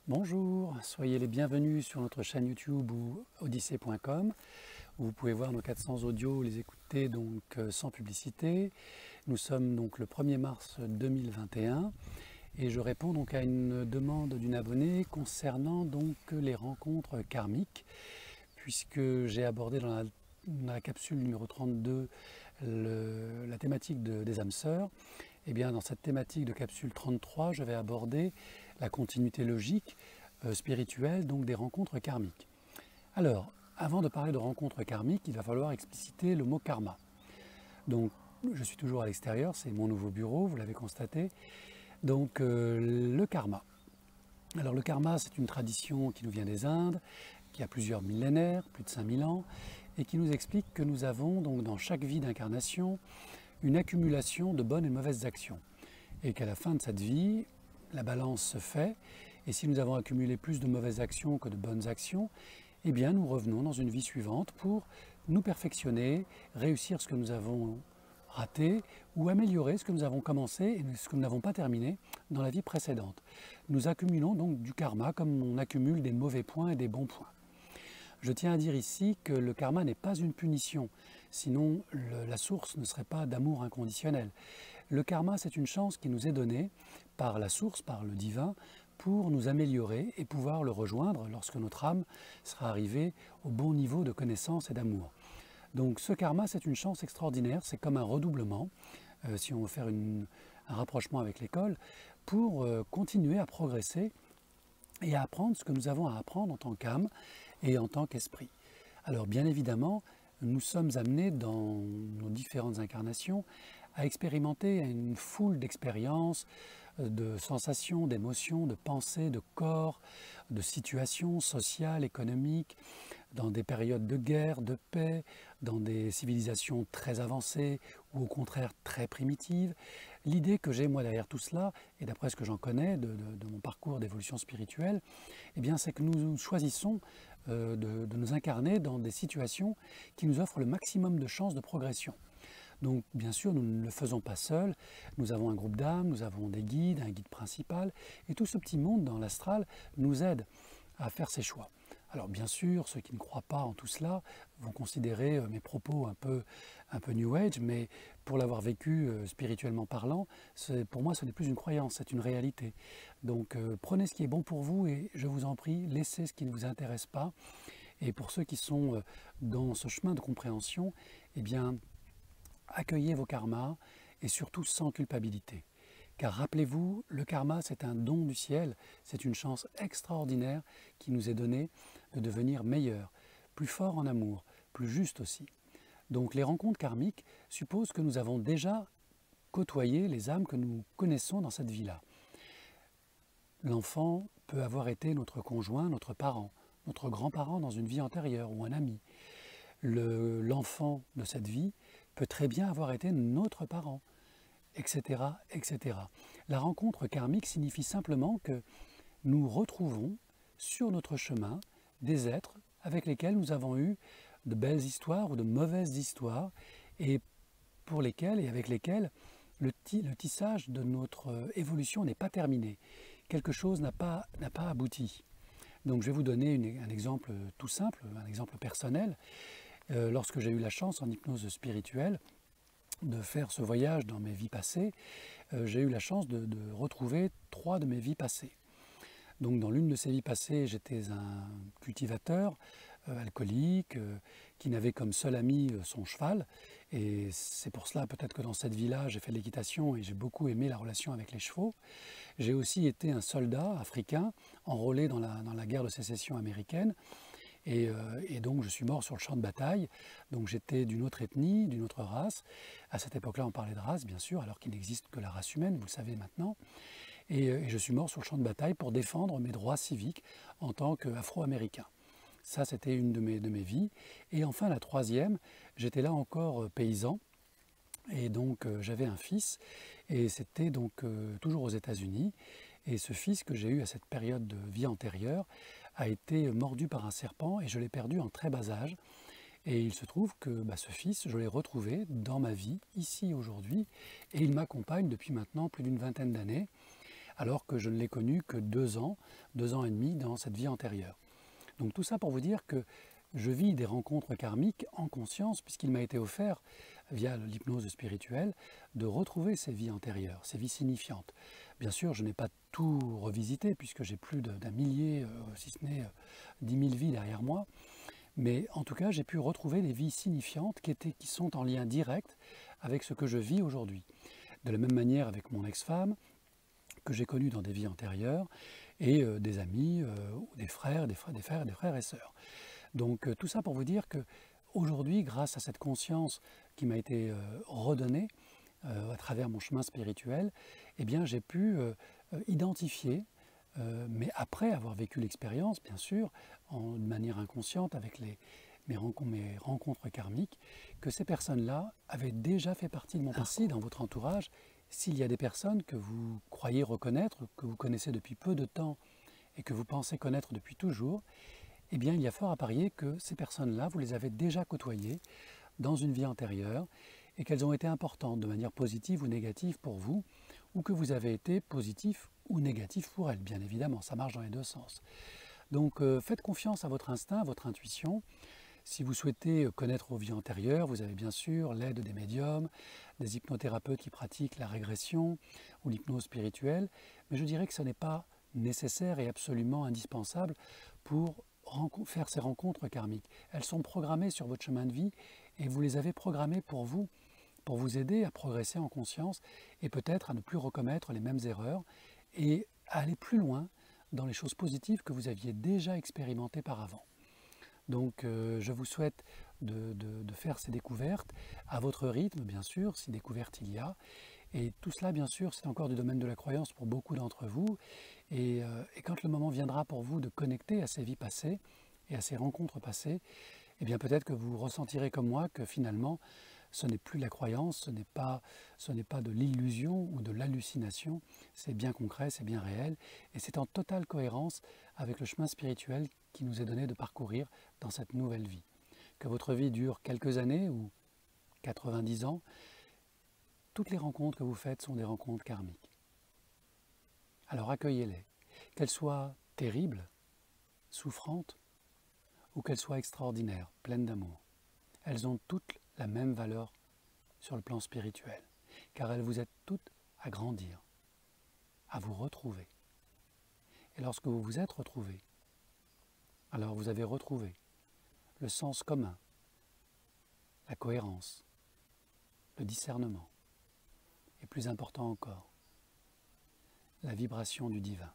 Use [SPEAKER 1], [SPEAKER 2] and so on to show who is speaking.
[SPEAKER 1] Bonjour, soyez les bienvenus sur notre chaîne YouTube ou odyssée.com où vous pouvez voir nos 400 audios, les écouter donc sans publicité. Nous sommes donc le 1er mars 2021 et je réponds donc à une demande d'une abonnée concernant donc les rencontres karmiques, puisque j'ai abordé dans la capsule numéro 32 la thématique des âmes sœurs. Et bien dans cette thématique de capsule 33, je vais aborder la continuité logique spirituelle, donc des rencontres karmiques. Alors, avant de parler de rencontres karmiques, il va falloir expliciter le mot karma. Donc, je suis toujours à l'extérieur, c'est mon nouveau bureau, vous l'avez constaté. Donc, le karma. Alors, le karma, c'est une tradition qui nous vient des Indes, qui a plusieurs millénaires, plus de 5000 ans, et qui nous explique que nous avons donc dans chaque vie d'incarnation une accumulation de bonnes et de mauvaises actions. Et qu'à la fin de cette vie, la balance se fait, et si nous avons accumulé plus de mauvaises actions que de bonnes actions, eh bien nous revenons dans une vie suivante pour nous perfectionner, réussir ce que nous avons raté, ou améliorer ce que nous avons commencé et ce que nous n'avons pas terminé dans la vie précédente. Nous accumulons donc du karma comme on accumule des mauvais points et des bons points. Je tiens à dire ici que le karma n'est pas une punition, sinon la source ne serait pas d'amour inconditionnel. Le karma, c'est une chance qui nous est donnée par la source, par le divin, pour nous améliorer et pouvoir le rejoindre lorsque notre âme sera arrivée au bon niveau de connaissance et d'amour. Donc ce karma, c'est une chance extraordinaire, c'est comme un redoublement, si on veut faire un rapprochement avec l'école, pour continuer à progresser et à apprendre ce que nous avons à apprendre en tant qu'âme et en tant qu'esprit. Alors bien évidemment, nous sommes amenés dans nos différentes incarnations à expérimenter une foule d'expériences, de sensations, d'émotions, de pensées, de corps, de situations sociales, économiques, dans des périodes de guerre, de paix, dans des civilisations très avancées ou au contraire très primitives. L'idée que j'ai moi derrière tout cela, et d'après ce que j'en connais de mon parcours d'évolution spirituelle, eh bien c'est que nous choisissons de nous incarner dans des situations qui nous offrent le maximum de chances de progression. Donc bien sûr, nous ne le faisons pas seuls, nous avons un groupe d'âmes, nous avons des guides, un guide principal, et tout ce petit monde dans l'astral nous aide à faire ces choix. Alors bien sûr, ceux qui ne croient pas en tout cela vont considérer mes propos un peu New Age, mais pour l'avoir vécu spirituellement parlant, pour moi ce n'est plus une croyance, c'est une réalité. Donc prenez ce qui est bon pour vous et je vous en prie, laissez ce qui ne vous intéresse pas. Et pour ceux qui sont dans ce chemin de compréhension, eh bien accueillez vos karmas et surtout sans culpabilité. Car rappelez-vous, le karma c'est un don du ciel, c'est une chance extraordinaire qui nous est donnée de devenir meilleurs, plus forts en amour, plus justes aussi. Donc les rencontres karmiques supposent que nous avons déjà côtoyé les âmes que nous connaissons dans cette vie-là. L'enfant peut avoir été notre conjoint, notre parent, notre grand-parent dans une vie antérieure ou un ami. L'enfant de cette vie peut très bien avoir été notre parent, etc., etc. La rencontre karmique signifie simplement que nous retrouvons sur notre chemin des êtres avec lesquels nous avons eu de belles histoires ou de mauvaises histoires et pour lesquels et avec lesquels le tissage de notre évolution n'est pas terminé. Quelque chose n'a pas abouti. Donc je vais vous donner un exemple tout simple, un exemple personnel. Lorsque j'ai eu la chance en hypnose spirituelle de faire ce voyage dans mes vies passées, j'ai eu la chance de retrouver 3 de mes vies passées. Donc dans l'une de ces vies passées, j'étais un cultivateur alcoolique qui n'avait comme seul ami son cheval. Et c'est pour cela peut-être que dans cette vie-là, j'ai fait de l'équitation et j'ai beaucoup aimé la relation avec les chevaux. J'ai aussi été un soldat africain enrôlé dans la guerre de sécession américaine. Et donc je suis mort sur le champ de bataille, donc j'étais d'une autre ethnie, d'une autre race. À cette époque-là on parlait de race bien sûr, alors qu'il n'existe que la race humaine, vous le savez maintenant. Et je suis mort sur le champ de bataille pour défendre mes droits civiques en tant qu'Afro-Américain. Ça c'était une de mes vies. Et enfin la troisième, j'étais là encore paysan. Et donc j'avais un fils, et c'était donc toujours aux États-Unis. Et ce fils que j'ai eu à cette période de vie antérieure a été mordu par un serpent et je l'ai perdu en très bas âge. Et il se trouve que ce fils, je l'ai retrouvé dans ma vie, ici aujourd'hui, et il m'accompagne depuis maintenant plus d'une vingtaine d'années. alors que je ne l'ai connu que 2 ans et demi dans cette vie antérieure. Donc tout ça pour vous dire que je vis des rencontres karmiques en conscience, puisqu'il m'a été offert, via l'hypnose spirituelle, de retrouver ces vies antérieures, ces vies signifiantes. Bien sûr, je n'ai pas tout revisité, puisque j'ai plus d'un millier, si ce n'est 10 000 vies derrière moi, mais en tout cas, j'ai pu retrouver des vies signifiantes qui sont en lien direct avec ce que je vis aujourd'hui. De la même manière avec mon ex-femme, que j'ai connue dans des vies antérieures, et des amis, ou des frères et sœurs. Donc tout ça pour vous dire que aujourd'hui, grâce à cette conscience qui m'a été redonnée à travers mon chemin spirituel, eh bien j'ai pu identifier, mais après avoir vécu l'expérience, bien sûr, de manière inconsciente avec mes rencontres karmiques, que ces personnes-là avaient déjà fait partie de mon passé dans votre entourage. S'il y a des personnes que vous croyez reconnaître, que vous connaissez depuis peu de temps et que vous pensez connaître depuis toujours, eh bien il y a fort à parier que ces personnes-là, vous les avez déjà côtoyées dans une vie antérieure et qu'elles ont été importantes de manière positive ou négative pour vous, ou que vous avez été positif ou négatif pour elles, bien évidemment, ça marche dans les deux sens. Donc faites confiance à votre instinct, à votre intuition. Si vous souhaitez connaître vos vies antérieures, vous avez bien sûr l'aide des médiums, des hypnothérapeutes qui pratiquent la régression ou l'hypnose spirituelle, mais je dirais que ce n'est pas nécessaire et absolument indispensable pour faire ces rencontres karmiques. Elles sont programmées sur votre chemin de vie et vous les avez programmées pour vous aider à progresser en conscience et peut-être à ne plus recommettre les mêmes erreurs et à aller plus loin dans les choses positives que vous aviez déjà expérimentées par avant. Donc je vous souhaite de faire ces découvertes à votre rythme, bien sûr, si découvertes il y a. Et tout cela, bien sûr, c'est encore du domaine de la croyance pour beaucoup d'entre vous. Et quand le moment viendra pour vous de connecter à ces vies passées et à ces rencontres passées, eh bien peut-être que vous ressentirez comme moi que finalement, ce n'est plus la croyance, ce n'est pas de l'illusion ou de l'hallucination, c'est bien concret, c'est bien réel, et c'est en totale cohérence avec le chemin spirituel qui nous est donné de parcourir dans cette nouvelle vie. Que votre vie dure quelques années ou 90 ans, toutes les rencontres que vous faites sont des rencontres karmiques. Alors accueillez-les, qu'elles soient terribles, souffrantes, ou qu'elles soient extraordinaires, pleines d'amour. Elles ont toutes la même valeur sur le plan spirituel, car elles vous aident toutes à grandir, à vous retrouver. Et lorsque vous vous êtes retrouvés, alors vous avez retrouvé le sens commun, la cohérence, le discernement, et plus important encore, la vibration du divin.